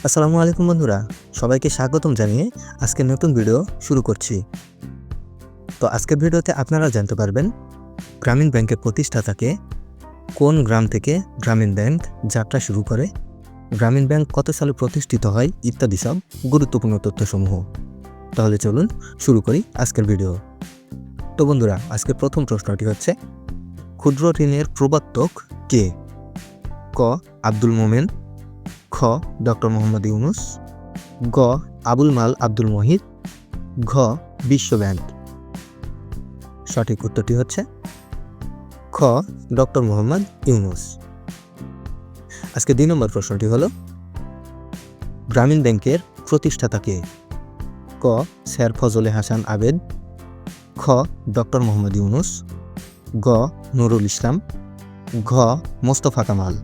আসসালামু আলাইকুম বন্ধুরা, সবাইকে স্বাগতম জানিয়ে আজকের নতুন ভিডিও শুরু করছি। তো আজকের ভিডিওতে আপনারা জানতে পারবেন গ্রামীণ ব্যাংকের প্রতিষ্ঠাতাকে, কোন গ্রাম থেকে গ্রামীণ ব্যাংক যাত্রা শুরু করে, গ্রামীণ ব্যাংক কত সালে প্রতিষ্ঠিত হয় ইত্যাদি সব গুরুত্বপূর্ণ তথ্যসমূহ। তাহলে চলুন শুরু করি আজকের ভিডিও। তো বন্ধুরা, আজকের প্রথম প্রশ্নটি হচ্ছে, ক্ষুদ্র ঋণের প্রবর্তক কে? ক. আব্দুল মোমেন, খ. ডক্টর মোহাম্মদ ইউনুস, গ. আবুল মাল আব্দুল মহিদ, ঘ. বিশ্ব ব্যাংক। সঠিক উত্তরটি হচ্ছে খ. ডক্টর মোহাম্মদ ইউনুস। আজকে 2 নম্বর প্রশ্নটি হলো, গ্রামীণ ব্যাংকের প্রতিষ্ঠাতা কে? ক. স্যার ফজলে হাসান আবেদ, খ. ডক্টর মোহাম্মদ ইউনুস, গ. নুরুল ইসলাম, ঘ. মোস্তফা কামাল।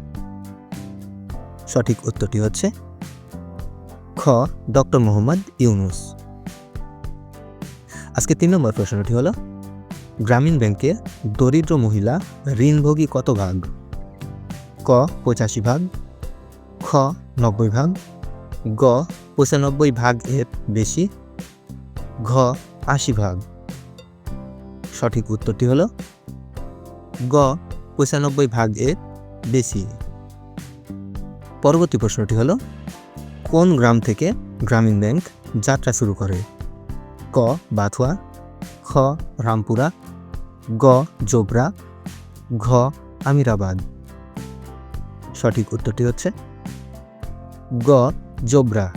সঠিক উত্তরটি হচ্ছে খ. ডক্টর মোহাম্মদ ইউনুস। আজকে 3 নম্বর প্রশ্নটি হলো, গ্রামীণ ব্যাংকে দরিদ্র মহিলা ঋণভোগী কত ভাগ? ক. 85 ভাগ, খ. 90 ভাগ, গ. 95 ভাগ এর বেশি, ঘ. 80 ভাগ। সঠিক উত্তরটি হলো গ. 95 ভাগ এর বেশি। পরবর্তী প্রশ্নটি হলো, কোন গ্রাম থেকে গ্রামীণ ব্যাংক যাত্রা শুরু করে? ক. বাথুয়া, খ. রামপুরা, গ. জোবরা, ঘ. আমিরাবাদ। সঠিক উত্তরটি হচ্ছে গ. জোবরা।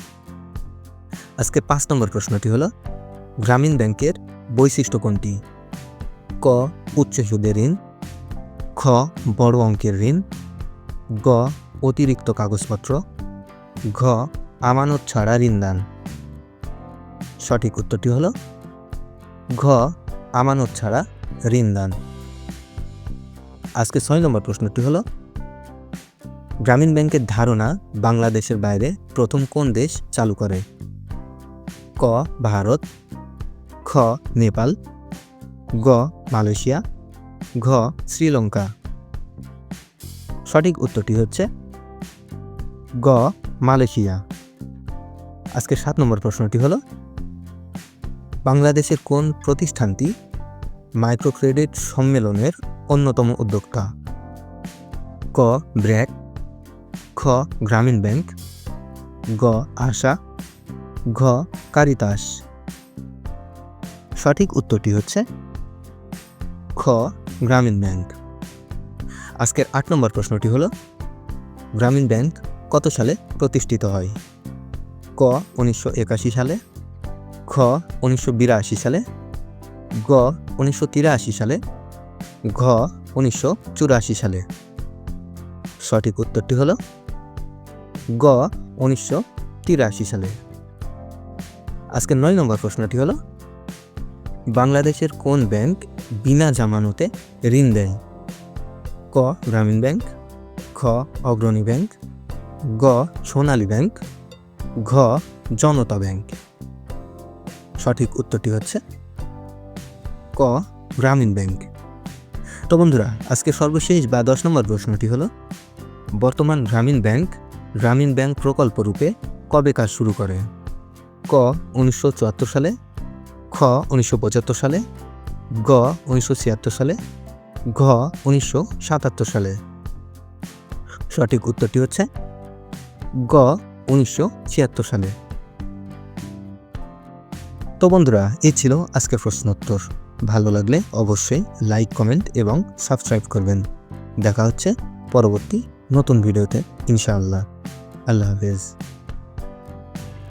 আজকে 5 নম্বর প্রশ্নটি হলো, গ্রামীণ ব্যাংকের বৈশিষ্ট্য কোনটি? ক. উচ্চ সুদের ঋণ, খ. বড় অঙ্কের ঋণ, গ. অতিরিক্ত কাগজপত্র, ঘ. আমানত ছাড়া ঋণদান। সঠিক উত্তরটি হলো ঘ. আমানত ছাড়া ঋণদান। আজকে 6 নম্বর প্রশ্নটি হলো, গ্রামীণ ব্যাংকের ধারণা বাংলাদেশের বাইরে প্রথম কোন দেশ চালু করে? ক. ভারত, খ. নেপাল, গ. মালয়েশিয়া, ঘ. শ্রীলঙ্কা। সঠিক উত্তরটি হচ্ছে গ. মালয়েশিয়া। আজকে 7 নম্বর প্রশ্নটি হলো, বাংলাদেশের কোন প্রতিষ্ঠানটি মাইক্রো ক্রেডিট সম্মেলনের অন্যতম উদ্যোক্তা? ক. ব্র্যাক, খ. গ্রামীণ ব্যাংক, গ. আশা, ঘ. কারিতাস। সঠিক উত্তরটি হচ্ছে খ. গ্রামীণ ব্যাংক। আজকের 8 নম্বর প্রশ্নটি হলো, গ্রামীণ ব্যাংক কত সালে প্রতিষ্ঠিত হয়? ক. 1981 সালে, খ. 1982 সালে, গ. 1983 সালে, ঘ. 1984 সালে। সঠিক উত্তরটি হলো গ. 1983 সালে। আজকে 9 নম্বর প্রশ্নটি হলো, বাংলাদেশের কোন ব্যাংক বিনা জামানতে ঋণ দেয়? ক. গ্রামীণ ব্যাংক, খ. অগ্রণী ব্যাংক, গ. সোনালী ব্যাংক, ঘ. জনতা ব্যাংক। সঠিক উত্তরটি হচ্ছে ক. গ্রামীণ ব্যাংক। তো বন্ধুরা, আজকে সর্বশেষ বা 10 নম্বর প্রশ্নটি হলো, বর্তমান গ্রামীণ ব্যাংক প্রকল্প রূপে কবে কাজ শুরু করে? ক. 1974 সালে, খ. 1975 সালে, গ. 1976 সালে, ঘ. 1977 সালে। সঠিক উত্তরটি হচ্ছে গ. 1976 সালে। তো বন্ধুরা, এই ছিল আজকের প্রশ্নোত্তর। ভালো লাগলে অবশ্যই লাইক, কমেন্ট এবং সাবস্ক্রাইব করবেন। দেখা হচ্ছে পরবর্তী নতুন ভিডিওতে ইনশাআল্লাহ। আল্লাহ হাফেজ।